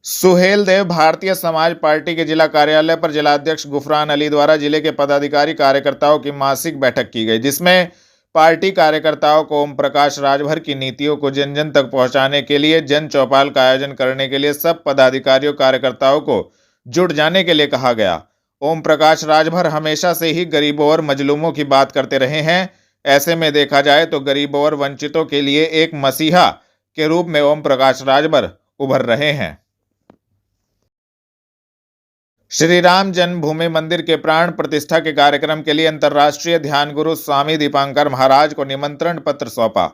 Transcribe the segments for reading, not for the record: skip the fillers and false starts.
Suhel Dev Bharatiya Samaj party के जिला कार्यालय पर जिलाध्यक्ष गुफरान अली द्वारा जिले के पदाधिकारी कार्यकर्ताओं की मासिक बैठक की गई, जिसमें पार्टी कार्यकर्ताओं को ओम प्रकाश राजभर की नीतियों को जन जन तक पहुंचाने के लिए जन चौपाल का आयोजन करने के लिए सब पदाधिकारियों कार्यकर्ताओं को जुट जाने के लिए कहा गया। ओम प्रकाश राजभर हमेशा से ही गरीबों और मजलूमों की बात करते रहे हैं। ऐसे में देखा जाए तो गरीबों और वंचितों के लिए एक मसीहा के रूप में ओम प्रकाश राजभर उभर रहे हैं। श्री राम जन्मभूमि मंदिर के प्राण प्रतिष्ठा के कार्यक्रम के लिए अंतर्राष्ट्रीय ध्यान गुरु स्वामी दीपांकर महाराज को निमंत्रण पत्र सौंपा।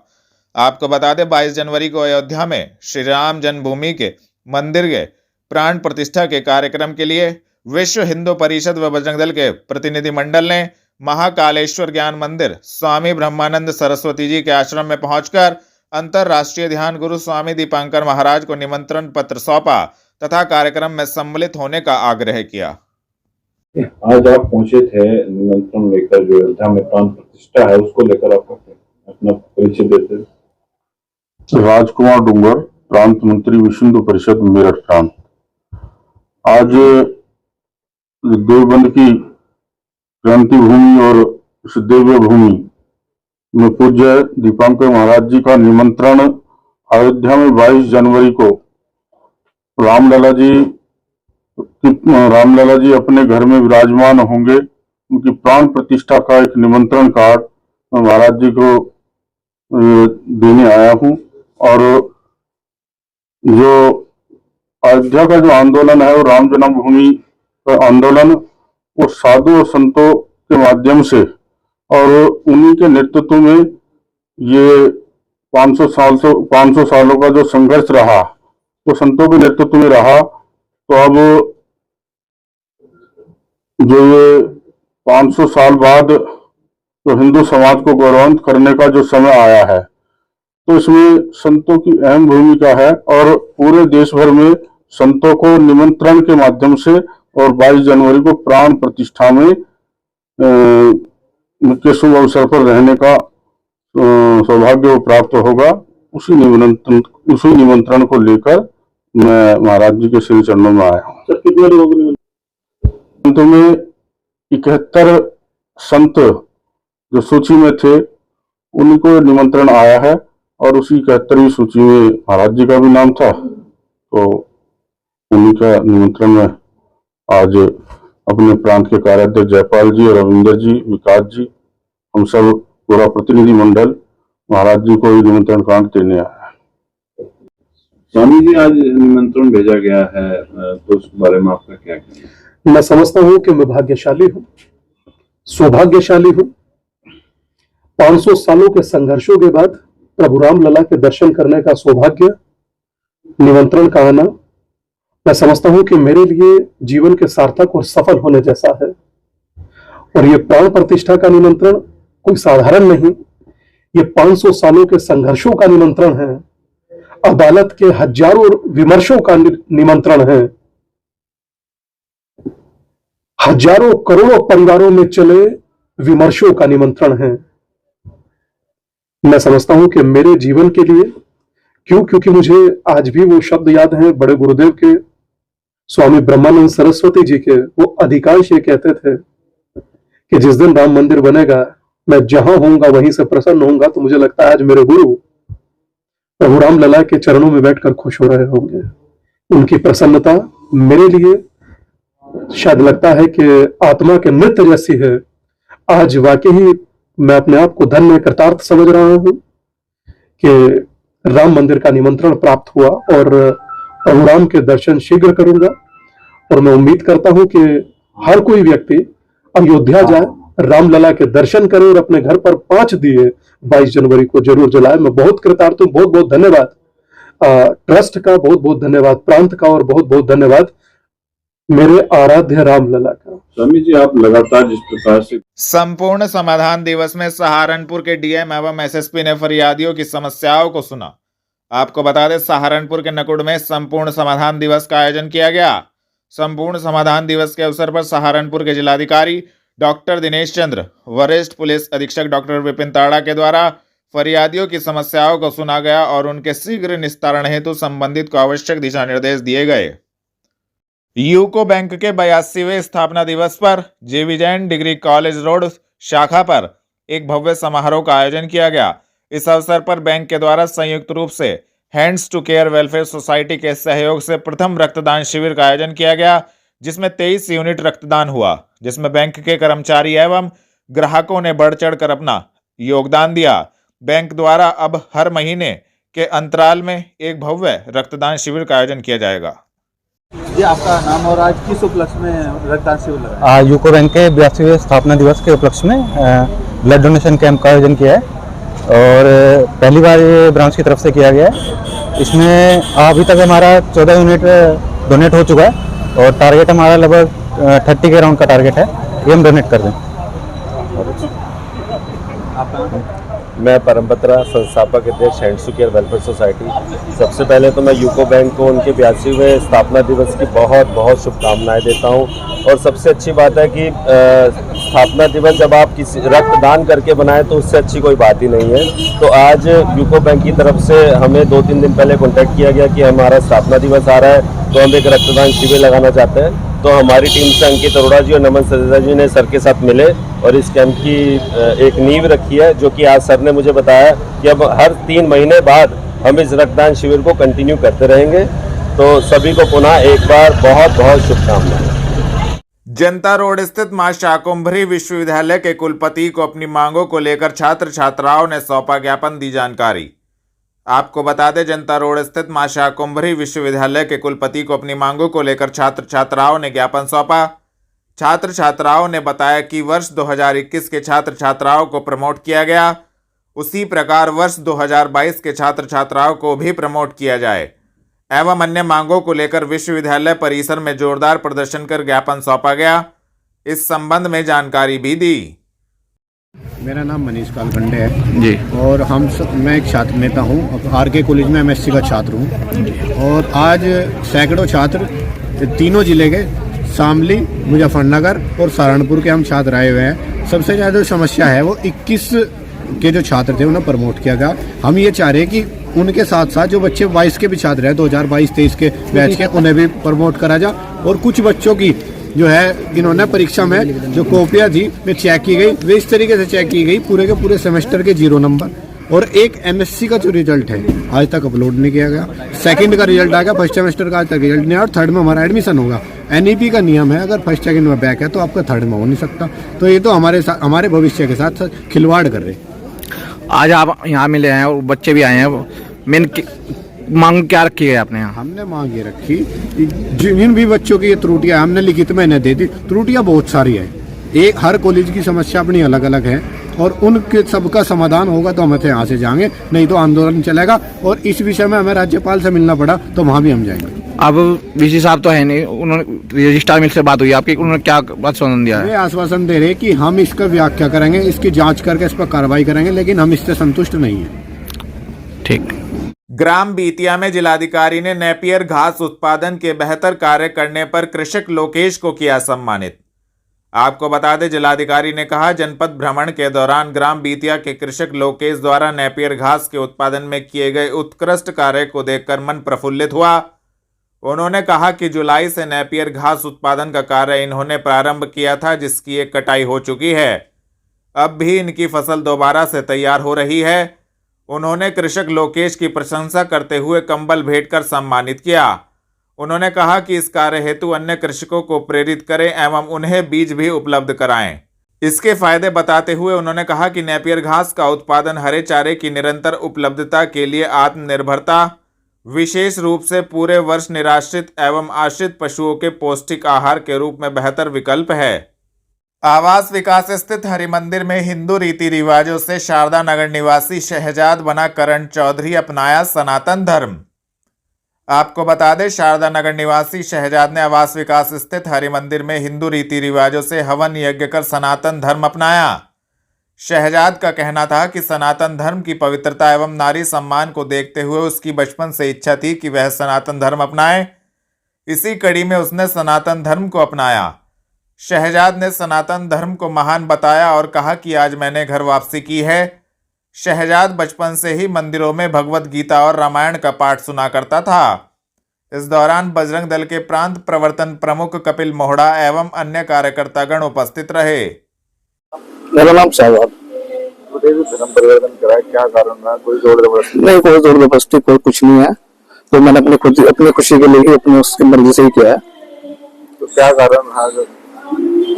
आपको बता दें, 22 जनवरी को अयोध्या में श्री राम जन्मभूमि के मंदिर के प्राण प्रतिष्ठा के कार्यक्रम के लिए विश्व हिंदू परिषद व बजरंग दल के प्रतिनिधिमंडल ने महाकालेश्वर ज्ञान मंदिर स्वामी ब्रह्मानंद सरस्वती जी के आश्रम में पहुंचकर अंतर्राष्ट्रीय ध्यान गुरु स्वामी दीपांकर महाराज को निमंत्रण पत्र सौंपा तथा कार्यक्रम में सम्मिलित होने का आग्रह किया। आज आप पहुंचे थे निमंत्रण लेकर, जो अयोध्या में प्राण प्रतिष्ठा है उसको लेकर आप अपना परिचय देते। राजकुमार डूंगर, प्रांत मंत्री विश्व हिंदू परिषद मेरठ प्रांत। आज देवबंद की क्रांति भूमि और दिव्य भूमि में पूज्य दीपांकर महाराज जी का निमंत्रण अयोध्या में 22 जनवरी को रामलला जी अपने घर में विराजमान होंगे। उनकी प्राण प्रतिष्ठा का एक निमंत्रण कार्ड मैं महाराज जी को देने आया हूं। और जो अयोध्या का जो आंदोलन है वो राम जन्मभूमि का आंदोलन, वो साधु और संतों के माध्यम से और उन्हीं के नेतृत्व में ये 500 सालों का जो संघर्ष रहा वो संतों के नेतृत्व में रहा। तो अब जो ये 500 साल बाद तो हिंदू समाज को गौरवान्वित करने का जो समय आया है, तो इसमें संतों की अहम भूमिका है और पूरे देश भर में संतों को निमंत्रण के माध्यम से और 22 जनवरी को प्राण प्रतिष्ठा में के शुभ अवसर पर रहने का सौभाग्य प्राप्त होगा। उसी निमंत्रण को लेकर मैं महाराज जी के श्री चरणों में आया हूँ। कितने लोग संतों में 71 संत जो सूची में थे उन्हीं को निमंत्रण आया है और उसी 71वीं सूची में महाराज जी का भी नाम था। तो उन्हीं का निमंत्रण में आज अपने प्रांत के कार्याध्यक्ष जयपाल जी और रविंदर जी, विकास जी, हम सब पूरा प्रतिनिधि मंडल महाराज जी को निमंत्रण कार्ड देने आया है। स्वामी जी, आज निमंत्रण भेजा गया है, तो उस बारे में आपका क्या कहना है? मैं समझता हूं कि मैं भाग्यशाली हूं, सौभाग्यशाली हूं। 500 सालों के संघर्षों के बाद प्रभु रामलला के दर्शन करने का सौभाग्य, निमंत्रण का आना, मैं समझता हूं कि मेरे लिए जीवन के सार्थक और सफल होने जैसा है। और ये प्राण प्रतिष्ठा का निमंत्रण कोई साधारण नहीं, ये 500 सालों के संघर्षों का निमंत्रण है, अदालत के हजारों विमर्शों का निमंत्रण है, हजारों करोड़ों परिवारों में चले विमर्शों का निमंत्रण है। मैं समझता हूं कि मेरे जीवन के लिए, क्योंकि मुझे आज भी वो शब्द याद हैं बड़े गुरुदेव के, स्वामी ब्रह्मानंद सरस्वती जी के। वो अधिकांश ये कहते थे कि जिस दिन राम मंदिर बनेगा मैं जहां होऊंगा वहीं से प्रसन्न होऊंगा। तो मुझे लगता है आज मेरे गुरु प्रभु रामलला के चरणों में बैठकर खुश हो रहे होंगे। उनकी प्रसन्नता मेरे लिए शायद लगता है कि आत्मा के नृत्य जैसी है। आज वाकई मैं अपने आप को धन्य कृतार्थ समझ रहा हूं कि राम मंदिर का निमंत्रण प्राप्त हुआ और प्रभु राम के दर्शन शीघ्र करूंगा। और मैं उम्मीद करता हूं कि हर कोई व्यक्ति अयोध्या जाए, रामलला के दर्शन करे और अपने घर पर 5 दिए 22 जनवरी को जरूर जलाए। मैं बहुत कृतार्थ हूं। बहुत बहुत धन्यवाद ट्रस्ट का, बहुत बहुत धन्यवाद प्रांत का और बहुत बहुत धन्यवाद मेरे आराध्य रामलला का। स्वामी जी, आप लगातार जिस प्रकार से संपूर्ण समाधान दिवस में सहारनपुर के डीएम एवं एसएसपी ने फरियादियों की समस्याओं को सुना। आपको बता दें, सहारनपुर के नकुड़ में संपूर्ण समाधान दिवस का आयोजन किया गया। संपूर्ण समाधान दिवस के अवसर पर सहारनपुर के जिलाधिकारी डॉक्टर दिनेश चंद्र, वरिष्ठ पुलिस अधीक्षक डॉक्टर विपिन ताड़ा के द्वारा फरियादियों की समस्याओं को सुना गया और उनके शीघ्र निस्तारण हेतु संबंधित को आवश्यक दिशा निर्देश दिए गए। यूको बैंक के 82वें स्थापना दिवस पर JV Jain degree college road शाखा पर एक भव्य समारोह का आयोजन किया गया। इस अवसर पर बैंक के द्वारा संयुक्त रूप से Hands to Care Welfare Society के सहयोग से प्रथम रक्तदान शिविर का आयोजन किया गया, जिसमें 23 यूनिट रक्तदान हुआ, जिसमें बैंक के कर्मचारी एवं ग्राहकों ने बढ़ चढ़कर अपना योगदान दिया। बैंक द्वारा अब हर महीने के अंतराल में एक भव्य रक्तदान शिविर का आयोजन किया जाएगा। जी, आपका नाम और आज किस उपलक्ष्य में रक्तदान शिविर लगा है? यूको बैंक के 82वें स्थापना दिवस के उपलक्ष्य में ब्लड डोनेशन कैंप का आयोजन किया है और पहली बार ये ब्रांच की तरफ से किया गया है। इसमें अभी तक हमारा 14 यूनिट डोनेट हो चुका है और टारगेट हमारा लगभग 30 के राउंड का टारगेट है, ये हम डोनेट कर दें। आपका मैं परमपत्रा संस्थापक अध्यक्ष Hands to Care Welfare Society. सबसे पहले तो मैं यूको बैंक को उनके 82वें स्थापना दिवस की बहुत बहुत शुभकामनाएं देता हूं। और सबसे अच्छी बात है कि स्थापना दिवस जब आप किसी रक्तदान करके बनाए तो उससे अच्छी कोई बात ही नहीं है। तो आज यूको बैंक की तरफ से हमें 2-3 दिन पहले कॉन्टैक्ट किया गया कि हमारा स्थापना दिवस आ रहा है, तो हम एक रक्तदान शिविर लगाना चाहते हैं। तो हमारी टीम से अंकित अरोड़ा जी और नमन सजदा जी ने सर के साथ मिले और इस कैंप की एक नींव रखी है, जो कि आज सर ने मुझे बताया कि अब हर 3 महीने बाद हम इस रक्तदान शिविर को कंटिन्यू करते रहेंगे। तो सभी को पुनः एक बार बहुत बहुत शुभकामनाएं। जनता रोड स्थित मां शाकुंभरी विश्वविद्यालय के कुलपति को अपनी मांगों को लेकर छात्र छात्राओं ने सौंपा ज्ञापन, दी जानकारी। आपको बता दें, जनता रोड स्थित मां शाकुंभरी विश्वविद्यालय के कुलपति को अपनी मांगों को लेकर छात्र छात्राओं ने ज्ञापन सौंपा। छात्र छात्राओं ने बताया कि वर्ष 2021 के छात्र छात्राओं को प्रमोट किया गया, उसी प्रकार वर्ष 2022 के छात्र छात्राओं को भी प्रमोट किया जाए एवं अन्य मांगों को लेकर विश्वविद्यालय परिसर में जोरदार प्रदर्शन कर ज्ञापन सौंपा गया। इस संबंध में जानकारी भी दी। मेरा नाम मनीष कालखंडे है जी और मैं एक छात्र नेता हूँ, RK कॉलेज में MSc का छात्र हूँ। और आज सैकड़ों छात्र तीनों जिले के शामली, मुजफ्फरनगर और सहारनपुर के हम छात्र आए हुए हैं। सबसे ज़्यादा समस्या है वो 21 के जो छात्र थे उन्हें प्रमोट किया गया। हम ये चाह रहे हैं कि उनके साथ साथ जो बच्चे 22 के भी छात्र हैं, 2022-23 के बैच के, उन्हें भी प्रमोट करा जा। और कुछ बच्चों की जो है इन्होंने परीक्षा में जो कॉपियाँ थी वे चेक की गई, वे इस तरीके से चेक की गई पूरे के पूरे सेमेस्टर के 0 नंबर। और एक MSc का जो रिजल्ट है आज तक अपलोड नहीं किया गया। सेकंड का रिजल्ट आ गया, फर्स्ट सेमेस्टर का आज तक रिजल्ट नहीं आया और थर्ड में हमारा एडमिशन होगा। NEP का नियम है, अगर फर्स्ट सेकंड में बैक है तो आपका थर्ड में हो नहीं सकता। तो ये तो हमारे भविष्य के साथ खिलवाड़ कर रहे। आज आप यहाँ मिले हैं और बच्चे भी आए हैं, मेन मांग क्या रखी है आपने यहाँ? हमने मांग ये रखी, जिन भी बच्चों की ये त्रुटियां हमने लिखित में इन्हें दे दी। त्रुटियां बहुत सारी है, एक हर कॉलेज की समस्या अपनी अलग अलग है और उनके सबका समाधान होगा तो हम यहाँ से जाएंगे, नहीं तो आंदोलन चलेगा। और इस विषय में हमें राज्यपाल से मिलना पड़ा तो वहाँ भी हम जाएंगे। अब VC साहब तो है नहीं, उन्होंने रजिस्ट्रार मिल से बात हुई आपकी, उन्होंने क्या आश्वासन दिया है? वे आश्वासन दे रहे कि हम इसका व्याख्या करेंगे, इसकी जाँच करके इस पर कार्रवाई करेंगे, लेकिन हम इससे संतुष्ट नहीं है। ठीक। ग्राम बीतिया में जिलाधिकारी ने नेपियर घास उत्पादन के बेहतर कार्य करने पर कृषक लोकेश को किया सम्मानित। आपको बता दें, जिलाधिकारी ने कहा, जनपद भ्रमण के दौरान ग्राम बीतिया के कृषक लोकेश द्वारा नेपियर घास के उत्पादन में किए गए उत्कृष्ट कार्य को देखकर मन प्रफुल्लित हुआ। उन्होंने कहा कि जुलाई से नेपियर घास उत्पादन का कार्य इन्होंने प्रारंभ किया था, जिसकी एक कटाई हो चुकी है। अब भी इनकी फसल दोबारा से तैयार हो रही है। उन्होंने कृषक लोकेश की प्रशंसा करते हुए कंबल भेंट कर सम्मानित किया। उन्होंने कहा कि इस कार्य हेतु अन्य कृषकों को प्रेरित करें एवं उन्हें बीज भी उपलब्ध कराएं। इसके फायदे बताते हुए उन्होंने कहा कि नेपियर घास का उत्पादन हरे चारे की निरंतर उपलब्धता के लिए आत्मनिर्भरता, विशेष रूप से पूरे वर्ष निराश्रित एवं आश्रित पशुओं के पौष्टिक आहार के रूप में बेहतर विकल्प है। आवास विकास स्थित हरिमंदिर में हिंदू रीति रिवाजों से शारदा नगर निवासी शहजाद बना करण चौधरी अपनाया सनातन धर्म। आपको बता दें, शारदा नगर निवासी शहजाद ने आवास विकास स्थित हरिमंदिर में हिंदू रीति रिवाजों से हवन यज्ञ कर सनातन धर्म अपनाया। शहजाद का कहना था कि सनातन धर्म की पवित्रता एवं नारी सम्मान को देखते हुए उसकी बचपन से इच्छा थी कि वह सनातन धर्म अपनाए। इसी कड़ी में उसने सनातन धर्म को अपनाया। शहजाद ने सनातन धर्म को महान बताया और कहा कि आज मैंने घर वापसी की है। शहजाद बचपन से ही मंदिरों में भगवत गीता और रामायण का पाठ सुना करता था। इस दौरान बजरंग दल के प्रांत प्रवर्तन प्रमुख कपिल मोहड़ा एवं अन्य कार्यकर्तागण उपस्थित रहे। मेरा नाम शहजाद। धर्म परिवर्तन कराया, क्या कारण रहा? कोई जोर जबरदस्ती? नहीं, कोई जोर जबरदस्ती कोई कुछ नहीं है, तो मैंने अपनी खुशी के लिए ही अपनी उसकी मर्जी से ही किया है। तो क्या कारण रहा?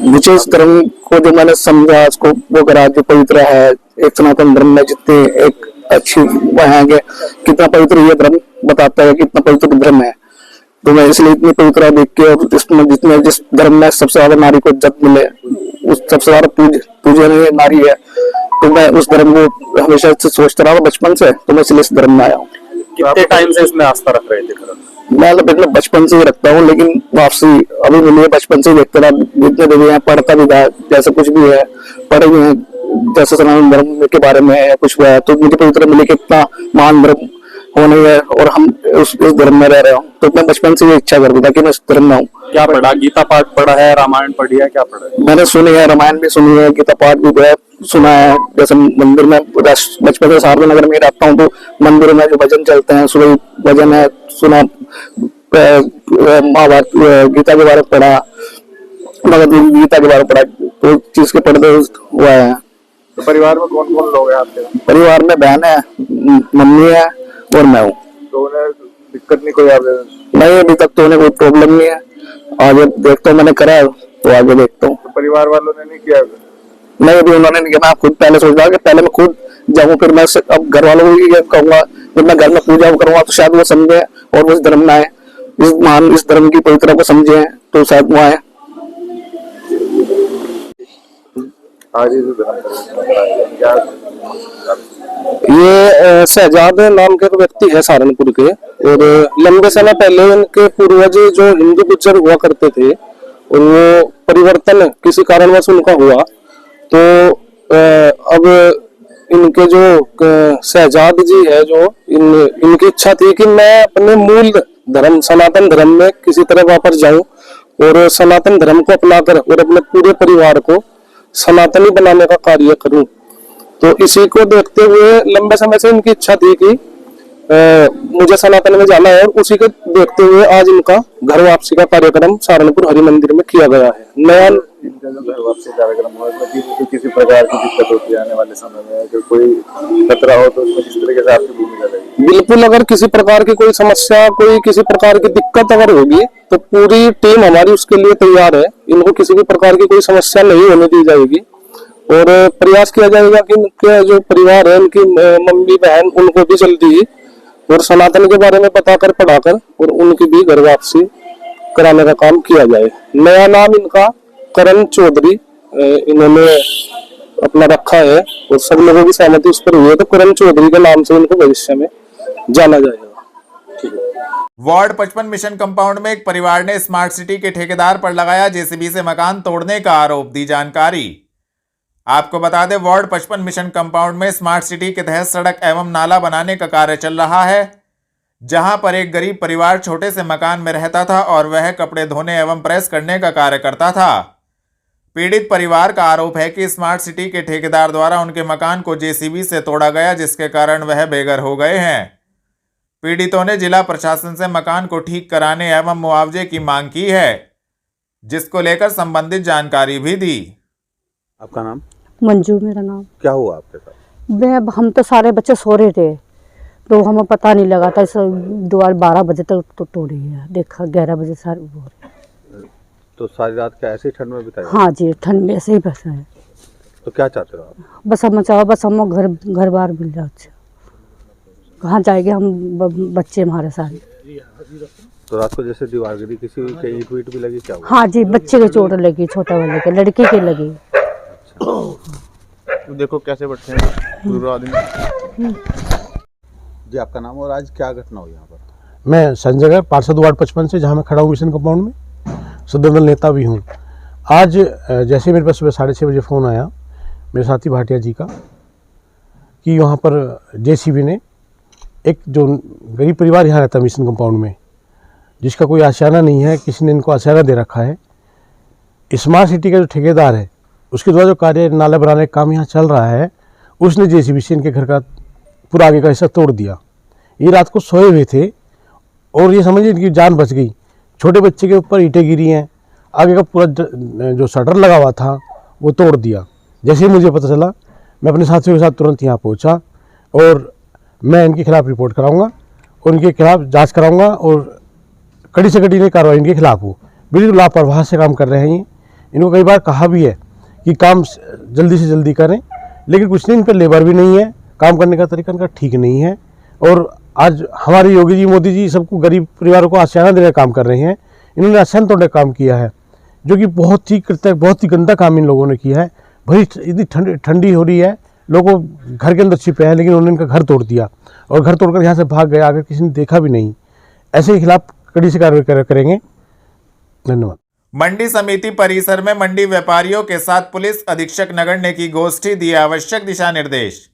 विशेष धर्म को जो मैंने समझा उसको वो करा जो पवित्र है, एक सनातन धर्म में जितने एक अच्छी है कितना पवित्र ये धर्म बताता है, कितना पवित्र धर्म है। तो मैं इसलिए इतनी पवित्रता देख के और इसमें जितने जिस धर्म में सबसे ज्यादा नारी को इज्जत मिले, उस सबसे ज्यादा पूजनीय नारी है, तो मैं उस धर्म को हमेशा से सोचता रहा बचपन से, तो मैं इसलिए इस धर्म में आया हूँ। कितने टाइम से इसमें आस्था रख रहे थे? मैं तो बचपन से ही रखता हूँ, लेकिन वापसी अभी मिली है, बचपन से ही देखते रहा, जितने भी हैं पढ़ता भी था, जैसे कुछ भी है पढ़े हुए हैं, जैसे सनातन धर्म के बारे में है कुछ हुआ है, तो मुझे पवित्र मिले कि इतना महान धर्म होने है और हम इस धर्म में रह रहे हो, तो मैं बचपन से ये इच्छा करता था कि मैं इस धर्म में हूँ। क्या पढ़ा? गीता पाठ पढ़ा है, रामायण पढ़ी है, क्या पढ़ा है? मैंने सुनी है, रामायण भी सुनी है, गीता पाठ भी सुना है। जैसे मंदिर में बचपन से सारदा नगर में रहता हूँ, तो मंदिर में जो भजन चलते हैं, सुबह भजन है सुना, महाभारत गीता के बारे में पढ़ा, भगवद गीता के बारे में पढ़ा, तो चीज के पढ़ते हुआ है। तो परिवार में कौन कौन लोग हैं आपके? परिवार में बहन है, मम्मी है और मैं हूँ। तो उन्हें दिक्कत नहीं कोई? नहीं, अभी तक तो उन्हें कोई प्रॉब्लम नहीं है, आगे देखता हूँ, मैंने करा तो आगे देखता हूँ। तो परिवार वालों ने नहीं किया? नहीं, अभी उन्होंने नहीं किया। मैं खुद पहले सोच रहा कि पहले मैं खुद जाऊँ, फिर मैं अब घर वालों को भी कहूंगा, जब मैं घर में पूजा करूंगा तो शायद वो समझे और वो इस धर्म में आए, इस धर्म की पवित्रता को समझे, तो शायद वो आए। आज ये ये शहजाद नाम के व्यक्ति है सहारनपुर के, और लंबे समय पहले इनके पूर्वज जो हिंदू गुज्जर हुआ करते थे और वो परिवर्तन किसी कारणवश उनका हुआ, तो अब इनके जो शहजाद जी है, जो इनकी इच्छा थी कि मैं अपने मूल धर्म सनातन धर्म में किसी तरह वापस जाऊं और सनातन धर्म को अपनाकर और अपने पूरे परिवार को सनातनी बनाने का कार्य करूं। तो इसी को देखते हुए लंबे समय से इनकी इच्छा थी कि मुझे सनातन में जाना है, और उसी को देखते हुए आज इनका घर वापसी का कार्यक्रम सहारनपुर हरि मंदिर में किया गया है। नया घर वापसी कार्यक्रम हुआ, तो किसी प्रकार की दिक्कत होती है आने वाले समय में, कि कोई खतरा हो तो उसमें किस तरीके से आपकी भूमिका रहेगी? बिल्कुल, अगर किसी प्रकार की कोई समस्या, कोई किसी प्रकार की दिक्कत अगर होगी तो पूरी टीम हमारी उसके लिए तैयार है। इनको किसी भी प्रकार की कोई समस्या नहीं होने दी जाएगी और प्रयास किया जाएगा कि उनके जो परिवार है, उनकी मम्मी बहन, उनको भी जल्दी और सनातन के बारे में बताकर पढ़ाकर और उनकी भी घर वापसी कराने का काम किया जाए। नया नाम इनका करण चौधरी इन्होंने अपना रखा है और सब लोगों की सहमति उस पर हुई है, तो करण चौधरी के नाम से इनको भविष्य में जाना जाएगा। वार्ड 55 मिशन कंपाउंड में एक परिवार ने स्मार्ट सिटी के ठेकेदार पर लगाया जेसीबी से मकान तोड़ने का आरोप। दी जानकारी। आपको बता दें, वार्ड 55 मिशन कंपाउंड में स्मार्ट सिटी के तहत सड़क एवं नाला बनाने का कार्य चल रहा है, जहां पर एक गरीब परिवार छोटे से मकान में रहता था और वह कपड़े धोने एवं प्रेस करने का कार्य करता था। पीड़ित परिवार का आरोप है कि स्मार्ट सिटी के ठेकेदार द्वारा उनके मकान को जेसीबी से तोड़ा गया, जिसके कारण वह बेघर हो गए हैं। पीड़ितों ने जिला प्रशासन से मकान को ठीक कराने एवं मुआवजे की मांग की है, जिसको लेकर संबंधित जानकारी भी दी। आपका नाम? मंजू मेरा नाम। क्या हुआ आपके साथ? हम तो सारे बच्चे सो रहे थे, तो हमें पता नहीं लगा था। द्वार 12 बजे तक तो तोड़ी है, देखा 11 बजे सारे। तो सारी रात क्या ऐसे ही ठंड में बिताई? हाँ जी, ठंड में ऐसे ही बसा है। तो क्या चाहते हो आप? बस हम चाहो, बस हम घर बार मिल जाओ। कहाँ जाएंगे हम, बच्चे हमारे सारे। तो रात को जैसे दीवार गिरी, किसी के ईंट वीट भी लगी क्या हुआ? हाँ जी, बच्चे के चोट लगी, छोटे वाले के, लड़के के लगी। तो देखो कैसे बैठे हैं पूरा आदमी। जी, आपका नाम और आज क्या घटना हुई यहाँ पर? मैं संजय गर्ग, पार्षद वार्ड 55 से, जहाँ मैं खड़ा हूँ मिशन कंपाउंड में, सदर दल नेता भी हूँ। आज जैसे मेरे पास सुबह 6:30 बजे फ़ोन आया मेरे साथी भाटिया जी का कि वहाँ पर जेसीबी ने एक जो गरीब परिवार यहाँ रहता है मिशन कंपाउंड में, जिसका कोई आशियाना नहीं है, किसी ने इनको आशियाना दे रखा है। स्मार्ट सिटी का जो ठेकेदार है उसके द्वारा जो कार्य नाला बनाने का काम यहाँ चल रहा है, उसने जेसीबी से इनके घर का पूरा आगे का हिस्सा तोड़ दिया। ये रात को सोए हुए थे और ये समझिए इनकी जान बच गई। छोटे बच्चे के ऊपर ईंटें गिरी हैं, आगे का पूरा जो शटर लगा हुआ था वो तोड़ दिया। जैसे ही मुझे पता चला मैं अपने साथियों के साथ तुरंत यहाँ पहुँचा और मैं इनके खिलाफ रिपोर्ट कराऊंगा, उनके खिलाफ जांच कराऊंगा और कड़ी से कड़ी कार्रवाई इनके खिलाफ हो। बिल्कुल लापरवाह से काम कर रहे हैं ये। इनको कई बार कहा भी है कि काम जल्दी से जल्दी करें, लेकिन कुछ नहीं, इन पर लेबर भी नहीं है, काम करने का तरीका इनका ठीक नहीं है। और आज हमारे योगी जी, मोदी जी सबको, गरीब परिवारों को आश्वासन देने का काम कर रहे हैं। इन्होंने आश्वासन तोड़ने का काम किया है, जो कि बहुत ही गंदा काम इन लोगों ने किया है। भाई इतनी ठंडी हो रही है, लोगों घर के अंदर छिपे हैं, लेकिन उन्होंने इनका घर तोड़ दिया और घर तोड़कर यहाँ से भाग गए, आगे किसी ने देखा भी नहीं। ऐसे के खिलाफ कड़ी से कार्रवाई करेंगे। धन्यवाद। मंडी समिति परिसर में मंडी व्यापारियों के साथ पुलिस अधीक्षक नगर ने की गोष्ठी, दिए आवश्यक दिशा निर्देश।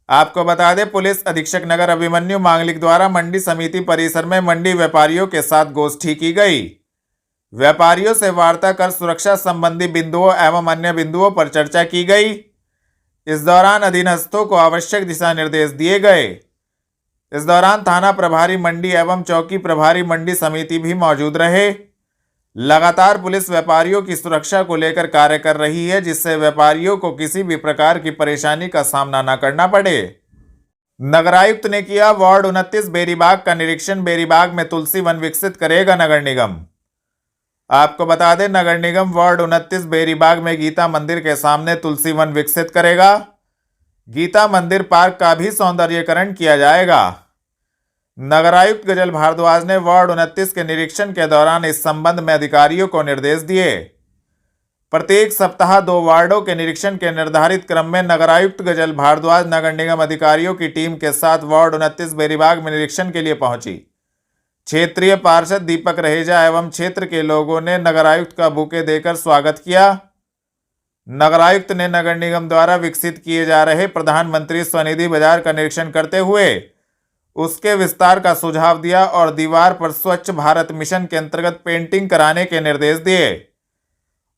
आपको बता दें, पुलिस अधीक्षक नगर अभिमन्यु मांगलिक द्वारा मंडी समिति परिसर में मंडी व्यापारियों के साथ गोष्ठी की गई। व्यापारियों से वार्ता कर सुरक्षा संबंधी बिंदुओं एवं अन्य बिंदुओं पर चर्चा की गई। इस दौरान अधीनस्थों को आवश्यक दिशा निर्देश दिए गए। इस दौरान थाना प्रभारी मंडी एवं चौकी प्रभारी मंडी समिति भी मौजूद रहे। लगातार पुलिस व्यापारियों की सुरक्षा को लेकर कार्य कर रही है, जिससे व्यापारियों को किसी भी प्रकार की परेशानी का सामना न करना पड़े। नगरायुक्त ने किया वार्ड 29 बेरीबाग का निरीक्षण। बेरीबाग में तुलसी वन विकसित करेगा नगर निगम। आपको बता दें, नगर निगम वार्ड 29 बेरीबाग में गीता मंदिर के सामने तुलसी वन विकसित करेगा। गीता मंदिर पार्क का भी सौंदर्यीकरण किया जाएगा। नगरायुक्त गजल भारद्वाज ने वार्ड 29 के निरीक्षण के दौरान इस संबंध में अधिकारियों को निर्देश दिए। प्रत्येक सप्ताह 2 वार्डों के निरीक्षण के निर्धारित क्रम में नगरायुक्त गजल भारद्वाज नगर निगम अधिकारियों की टीम के साथ वार्ड 29 बेरीबाग में निरीक्षण के लिए पहुंची। क्षेत्रीय पार्षद दीपक रहेजा एवं क्षेत्र के लोगों ने नगरायुक्त का बुके देकर स्वागत किया। नगरायुक्त ने नगर निगम द्वारा विकसित किए जा रहे प्रधानमंत्री स्वनिधि बाजार का निरीक्षण करते हुए उसके विस्तार का सुझाव दिया और दीवार पर स्वच्छ भारत मिशन के अंतर्गत पेंटिंग कराने के निर्देश दिए।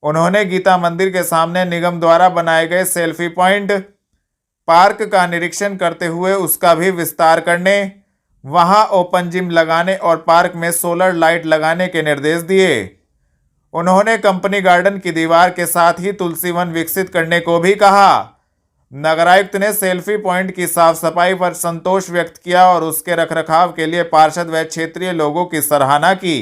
उन्होंने गीता मंदिर के सामने निगम द्वारा बनाए गए सेल्फी पॉइंट पार्क का निरीक्षण करते हुए उसका भी विस्तार करने, वहां ओपन जिम लगाने और पार्क में सोलर लाइट लगाने के निर्देश दिए। उन्होंने कंपनी गार्डन की दीवार के साथ ही तुलसी वन विकसित करने को भी कहा। नगरायुक्त ने सेल्फी पॉइंट की साफ सफाई पर संतोष व्यक्त किया और उसके रखरखाव के लिए पार्षद व क्षेत्रीय लोगों की सराहना की।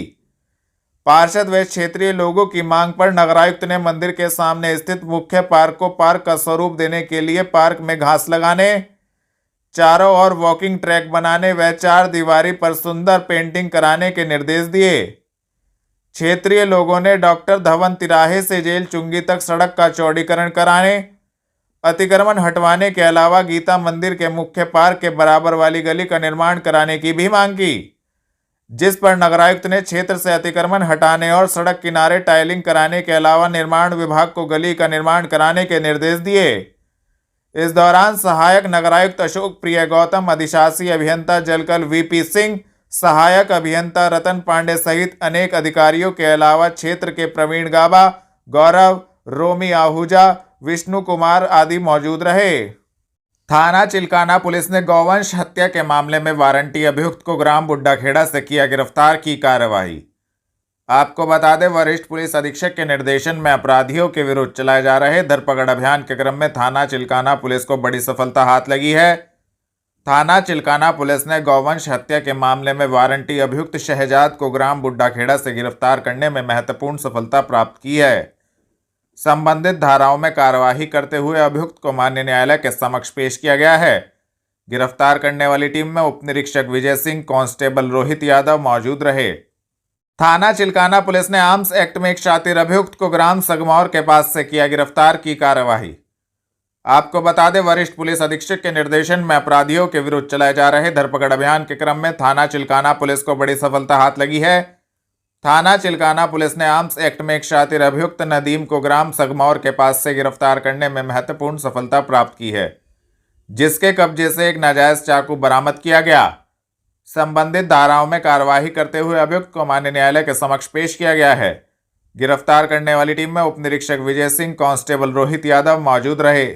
पार्षद व क्षेत्रीय लोगों की मांग पर नगरायुक्त ने मंदिर के सामने स्थित मुख्य पार्क को पार्क का स्वरूप देने के लिए पार्क में घास लगाने, चारों ओर वॉकिंग ट्रैक बनाने व 4 दीवारी पर सुंदर पेंटिंग कराने के निर्देश दिए। क्षेत्रीय लोगों ने डॉक्टर धवन तिराहे से जेल चुंगी तक सड़क का चौड़ीकरण कराने, अतिक्रमण हटवाने के अलावा गीता मंदिर के मुख्य पार्क के बराबर वाली गली का निर्माण कराने की भी मांग की, जिस पर नगरायुक्त ने क्षेत्र से अतिक्रमण हटाने और सड़क किनारे टाइलिंग कराने के अलावा निर्माण विभाग को गली का निर्माण कराने के निर्देश दिए। इस दौरान सहायक नगरायुक्त अशोक प्रिय गौतम, अधिशासी अभियंता जलकल वीपी सिंह, सहायक अभियंता रतन पांडे सहित अनेक अधिकारियों के अलावा क्षेत्र के प्रवीण गाबा, गौरव, रोमी आहूजा, विष्णु कुमार आदि मौजूद रहे। थाना चिल्काना पुलिस ने गौवंश हत्या के मामले में वारंटी अभियुक्त को ग्राम बुड्ढाखेड़ा से किया गिरफ्तार की कार्रवाई। आपको बता दें, वरिष्ठ पुलिस अधीक्षक के निर्देशन में अपराधियों के विरुद्ध चलाए जा रहे धरपकड़ अभियान के क्रम में थाना चिल्काना पुलिस को बड़ी सफलता हाथ लगी है। थाना चिल्काना पुलिस ने गौवंश हत्या के मामले में वारंटी अभियुक्त शहजाद को ग्राम बुड्ढाखेड़ा से गिरफ्तार करने में महत्वपूर्ण सफलता प्राप्त की है। संबंधित धाराओं में कार्यवाही करते हुए अभियुक्त को माननीय न्यायालय के समक्ष पेश किया गया है। गिरफ्तार करने वाली टीम में उप निरीक्षक विजय सिंह, कांस्टेबल रोहित यादव मौजूद रहे। थाना चिल्काना पुलिस ने आर्म्स एक्ट में एक शातिर अभियुक्त को ग्राम सगमौर के पास से किया गिरफ्तार की कार्यवाही। आपको बता दें, वरिष्ठ पुलिस अधीक्षक के निर्देशन में अपराधियों के विरुद्ध चलाए जा रहे धरपकड़ अभियान के क्रम में थाना चिल्काना पुलिस को बड़ी सफलता हाथ लगी है। थाना चिल्काना पुलिस ने आर्म्स एक्ट में एक शातिर अभियुक्त नदीम को ग्राम सगमौर के पास से गिरफ्तार करने में महत्वपूर्ण सफलता प्राप्त की है, जिसके कब्जे से एक नाजायज चाकू बरामद किया गया। संबंधित धाराओं में कार्यवाही करते हुए अभियुक्त को माननीय न्यायालय के समक्ष पेश किया गया है। गिरफ्तार करने वाली टीम में उप निरीक्षक विजय सिंह, कांस्टेबल रोहित यादव मौजूद रहे।